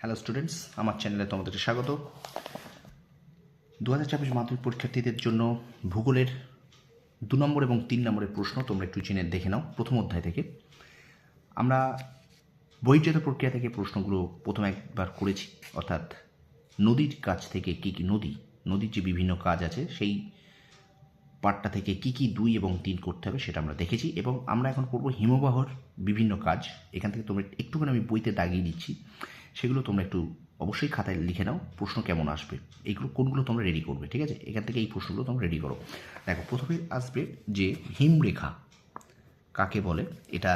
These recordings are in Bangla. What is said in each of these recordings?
হ্যালো স্টুডেন্টস, আমার চ্যানেলে তোমাদেরকে স্বাগত। 2024 মাধ্যমিক পরীক্ষার্থীদের জন্য ভূগোলের 2 নম্বর এবং 3 নম্বরের প্রশ্ন তোমরা একটু চিনে দেখে নাও। প্রথম অধ্যায় থেকে আমরা বহির্জাত প্রক্রিয়া থেকে প্রশ্নগুলো প্রথম একবার করেছি, অর্থাৎ নদীর কাছ থেকে কী কী নদীর যে বিভিন্ন কাজ আছে সেই পার্টটা থেকে কী কী 2 এবং 3 করতে হবে সেটা আমরা দেখেছি, এবং আমরা এখন করব হিমবাহর বিভিন্ন কাজ। এখান থেকে তোমরা একটুখানি আমি বইতে দাগিয়ে দিচ্ছি, সেগুলো তোমরা একটু অবশ্যই খাতায় লিখে নাও প্রশ্ন কেমন আসবে, এইগুলো কোনগুলো তোমরা রেডি করবে। ঠিক আছে, এখান থেকে এই প্রশ্নগুলো তোমরা রেডি করো। দেখো, প্রথমে আসবে যে হিমরেখা কাকে বলে। এটা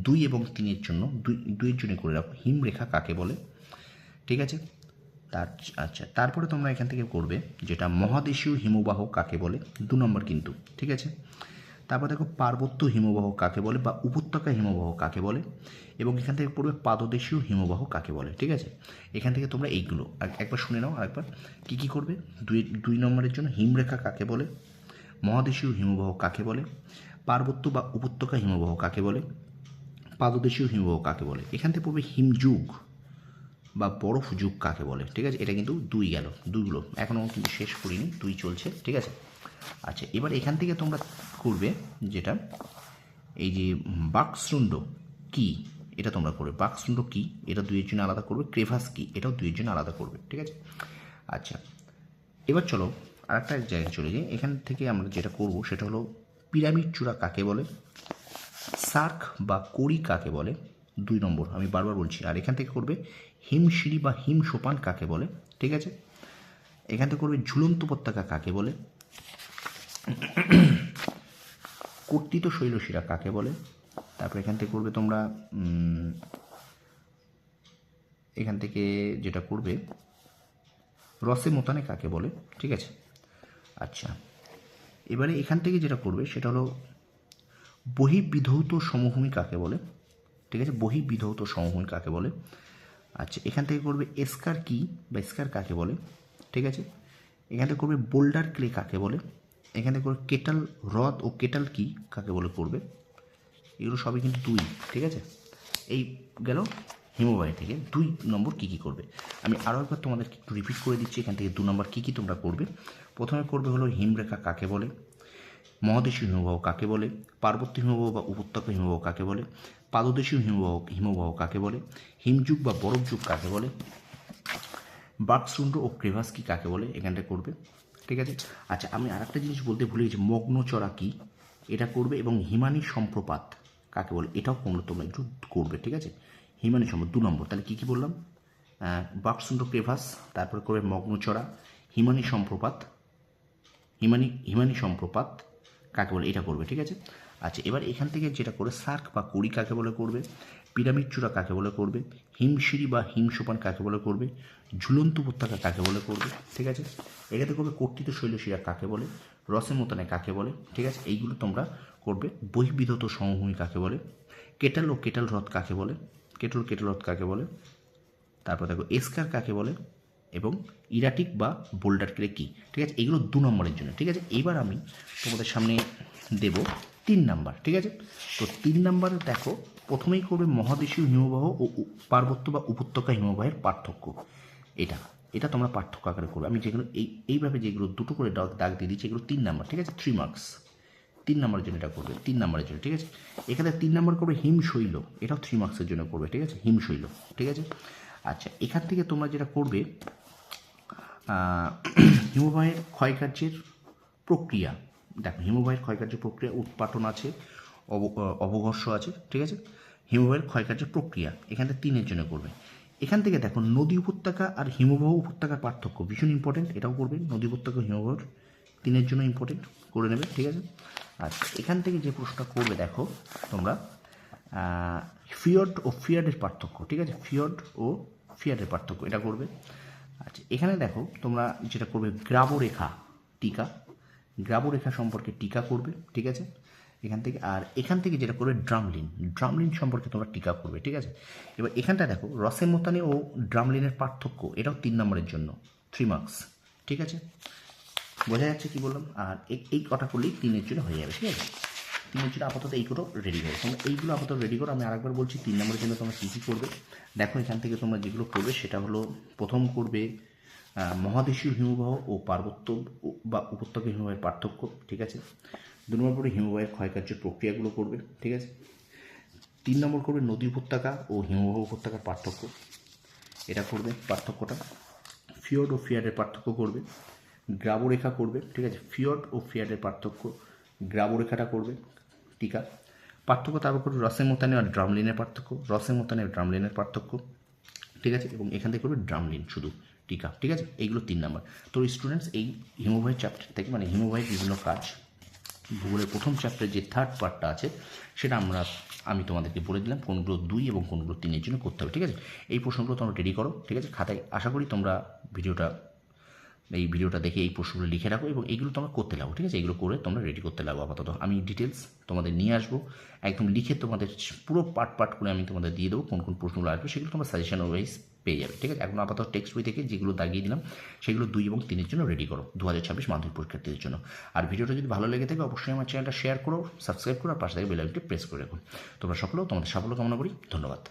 2 এবং 3-এর জন্য, দুইয়ের জন্য করে রাখো, হিমরেখা কাকে বলে। ঠিক আছে, তারপরে তোমরা এখান থেকে করবে যেটা মহাদেশীয় হিমবাহ কাকে বলে, 2 নম্বর কিন্তু। ঠিক আছে, তারপর দেখো পার্বত্য হিমবাহ কাকে বলে বা উপত্যকা হিমবাহ কাকে বলে, এবং এখান থেকে পড়বে পাদদেশীয় হিমবাহ কাকে বলে। ঠিক আছে, এখান থেকে তোমরা এইগুলো একবার শুনে নাও আরেকবার কী কী করবে। 2 নম্বরের জন্য হিমরেখা কাকে বলে, মহাদেশীয় হিমবাহ কাকে বলে, পার্বত্য বা উপত্যকা হিমবাহ কাকে বলে, পাদদেশীয় হিমবাহ কাকে বলে। এখান থেকে পড়বে হিমযুগ বা বরফ যুগ কাকে বলে। ঠিক আছে, এটা কিন্তু 2 গেল, 2গুলো এখনও কিন্তু শেষ করিনি, 2 চলছে। ঠিক আছে, আচ্ছা, এবার এখান থেকে তোমরা করবে যেটা এই যে বাকশৃণ্ড কি, এটা তোমরা করবে। বাকশৃণ্ড কি, এটা 2-এর জন্য আলাদা করবে। ক্রেভাস কি, এটাও 2-এর জন্য আলাদা করবে। ঠিক আছে, আচ্ছা, এবার চলো আরেকটা জায়গায় চলে যাই। এখান থেকে আমরা যেটা করব সেটা হলো পিরামিড চূড়া কাকে বলে, সার্ক বা কড়ি কাকে বলে, 2 নম্বর আমি বারবার বলছি। আর এখান থেকে করবে হিমশিরি বা হিমসোপান কাকে বলে। ঠিক আছে, এখান থেকে করবে ঝুলন্ত উপত্যকা কাকে বলে, কর্তিত শৈলশিরা কাকে বলে। তারপর এখান থেকে করবে তোমরা এখান থেকে যেটা করবে রসে মোতানে কাকে বলে। ঠিক আছে, আচ্ছা, এবারে এখান থেকে যেটা করবে সেটা হলো বহির্বিধৌত সমভূমি কাকে বলে। ঠিক আছে, বহির্বিধৌত সমভূমি কাকে বলে। আচ্ছা, এখান থেকে করবে এস্কার কি বা এস্কার কাকে বলে। ঠিক আছে, এখান থেকে করবে বোল্ডার ক্লে কাকে বলে। এখান থেকে করবে কেটাল হ্রদ ও কেটাল কি কাকে বলে করবে। এগুলো সবই কিন্তু 2। ঠিক আছে, এই গেল হিমবাহ থেকে 2 নম্বর কী কী করবে। আমি আরও একবার তোমাদেরকে একটু রিপিট করে দিচ্ছি এখান থেকে 2 নম্বর কী কী তোমরা করবে। প্রথমে করবে হলো হিমরেখা কাকে বলে, মহাদেশীয় হিমবাহ কাকে বলে, পার্বত্য হিমবাহ বা উপত্যকা হিমবাহ কাকে বলে, পাদদেশীয় হিমবাহ কাকে বলে, হিমযুগ বা বরফ যুগ কাকে বলে, বাকশৃণ্ড ও ক্রেভাস কি কাকে বলে, এখানটা করবে। ঠিক আছে, আচ্ছা, আমি আরেকটা জিনিস বলতে ভুলে গেছি, মগ্নচড়া কি, এটা করবে, এবং হিমানী সম্প্রপাত কাকে বলে, এটাও তোমরা একটু করবে। ঠিক আছে, হিমানী 2 নম্বর। তাহলে কী কী বললাম, বাকশৃণ্ড, ক্রেভাস, তারপরে করবে মগ্নচড়া, হিমানী সম্প্রপাত কাকে বলে, এটা করবে। ঠিক আছে, আচ্ছা, এবার এখান থেকে যেটা করে সার্ক বা কড়ি কাকে বলে করবে, পিরামিড চূড়া কাকে বলে করবে, হিমশিরি বা হিমসোপান কাকে বলে করবে, ঝুলন্ত উপত্যকা কাকে বলে করবে। ঠিক আছে, এখানে করবে কর্তিত শৈলশিরা কাকে বলে, রসে মোতানে কাকে বলে। ঠিক আছে, এইগুলো তোমরা করবে। বহির্বিধৌত সমভূমি কাকে বলে, কেটাল ও কেটাল হ্রদ কাকে বলে, কেটল হ্রদ কাকে বলে। তারপর দেখো এস্কার কাকে বলে, এবং ইরাটিক বা বোল্ডার ক্লে কি। ঠিক আছে, এইগুলো 2 নম্বরের জন্য। ঠিক আছে, এইবার আমি তোমাদের সামনে দেব 3 নাম্বার। ঠিক আছে, তো 3 নাম্বারে দেখো প্রথমেই করবে মহাদেশীয় হিমবাহ ও পার্বত্য বা উপত্যকা হিমবাহের পার্থক্য। এটা তোমরা পার্থক্য আকারে করবে। আমি যেগুলো এইভাবে যেগুলো 2টো করে দাগ দিয়ে দিচ্ছি, এগুলো 3 নাম্বার। ঠিক আছে, 3 মার্কস 3 নাম্বারের জন্য এটা করবে, 3 নাম্বারের জন্য। ঠিক আছে, এখানে 3 নাম্বার করবে হিমশৈল, এটাও 3 মার্কসের জন্য করবে। ঠিক আছে, হিমশৈল। ঠিক আছে, আচ্ছা, এখান থেকে তোমরা যেটা করবে হিমবাহের ক্ষয়কার্যের প্রক্রিয়া। দেখো, হিমবাহের ক্ষয়কার্যের প্রক্রিয়া, উৎপাটন আছে, অবঘর্ষ আছে। ঠিক আছে, হিমবাহের ক্ষয়কার্যের প্রক্রিয়া এখান থেকে 3-এর জন্য করবে। এখান থেকে দেখো নদী উপত্যকা আর হিমবাহ উপত্যকার পার্থক্য ভীষণ ইম্পর্টেন্ট, এটাও করবে। নদী উপত্যকা হিমবাহের 3-এর জন্য ইম্পর্টেন্ট, করে নেবে। ঠিক আছে, আচ্ছা, এখান থেকে যে প্রশ্নটা করবে দেখো তোমরা ফিয়র্ড ও ফিয়ার্ডের পার্থক্য। ঠিক আছে, ফিয়র্ড ও ফিয়ার্ডের পার্থক্য এটা করবে। আচ্ছা, এখানে দেখো তোমরা যেটা করবে গ্রাবরেখা টিকা, গ্রাবরেখা সম্পর্কে টিকা করবে। ঠিক আছে, এখান থেকে যেটা করবে ড্রামলিন সম্পর্কে তোমরা টিকা করবে। ঠিক আছে, এবার এখানটা দেখো রসে মোতানে ও ড্রামলিনের পার্থক্য, এটাও 3 নম্বরের জন্য, 3 মার্কস। ঠিক আছে, বোঝা যাচ্ছে কি বললাম। আর এই কটা করলেই 3-এর জন্য হয়ে যাবে। ঠিক আছে, 3-এর জন্য আপাতত এইগুলো রেডি করো। তোমরা এইগুলো আপাতত রেডি করো। আমি আরেকবার বলছি 3 নম্বরের জন্য তোমরা কী কী করবে। দেখো এখান থেকে তোমরা যেগুলো করবে সেটা হলো, প্রথম করবে মহাদেশীয় হিমবাহ ও পার্বত্য বা উপত্যকা হিমবাহের পার্থক্য, ঠিক আছে। 2 নম্বর পরে হিমবাহের ক্ষয়কার্যের প্রক্রিয়াগুলো করবে, ঠিক আছে। 3 নম্বর করবে নদী উপত্যকা ও হিমবাহ উপত্যকার পার্থক্য, এটা করবে পার্থক্যটা। ফিয়র্ড ও ফিয়ার্ডের পার্থক্য করবে। গ্রাবরেখা করবে, ঠিক আছে। ফিয়র্ড ও ফিয়ার্ডের পার্থক্য, গ্রাবরেখাটা করবে, টিকা পার্থক্য। তারপর করবে রসেমোতানে আর ড্রামলিনের পার্থক্য, রসেমোতানে আর ড্রামলিনের পার্থক্য, ঠিক আছে। এবং এখান থেকে করবে ড্রামলিন শুধু, টিকা, ঠিক আছে। এইগুলো 3 নাম্বার। তো স্টুডেন্টস এই হিমবাহের চ্যাপ্টার থেকে, মানে হিমবাহের বিভিন্ন কাজ, ভূগোলের প্রথম চ্যাপ্টারের যে থার্ড পার্টটা আছে সেটা আমি তোমাদেরকে বলে দিলাম কোনগুলো 2 এবং কোনগুলো 3-এর জন্য করতে হবে, ঠিক আছে। এই প্রশ্নগুলো তোমরা রেডি করো, ঠিক আছে, খাতায়। আশা করি তোমরা এই ভিডিওটা দেখে এই প্রশ্নগুলো লিখে রাখো এবং এইগুলো তোমরা করতে লাগো, ঠিক আছে। এইগুলো করে তোমরা রেডি করতে লাগো। আপাতত আমি ডিটেলস তোমাদের নিয়ে আসবো, একদম লিখে তোমাদের পুরো পার্ট করে আমি তোমাদের দিয়ে দেবো কোন কোন প্রশ্নগুলো আসবে, সেগুলো তোমরা সাজেশন ওয়াইজ পেয়ে যাবে, ঠিক আছে। এখন আপাতত টেক্সট বই থেকে যেগুলো দাগিয়ে দিলাম সেগুলো 2 এবং 3-এর জন্য রেডি করো 2026 মাধ্যমিক পরীক্ষার্থীদের জন্য। আর ভিডিওটা যদি ভালো লেগে থাকে অবশ্যই আমার চ্যানেলটা শেয়ার করো, সাবস্ক্রাইব করো, আর পাশে থেকে বেল আইকনটি প্রেস করে রাখো। তোমরা সকলেও তোমাদের সাফল্য কামনা করি। ধন্যবাদ।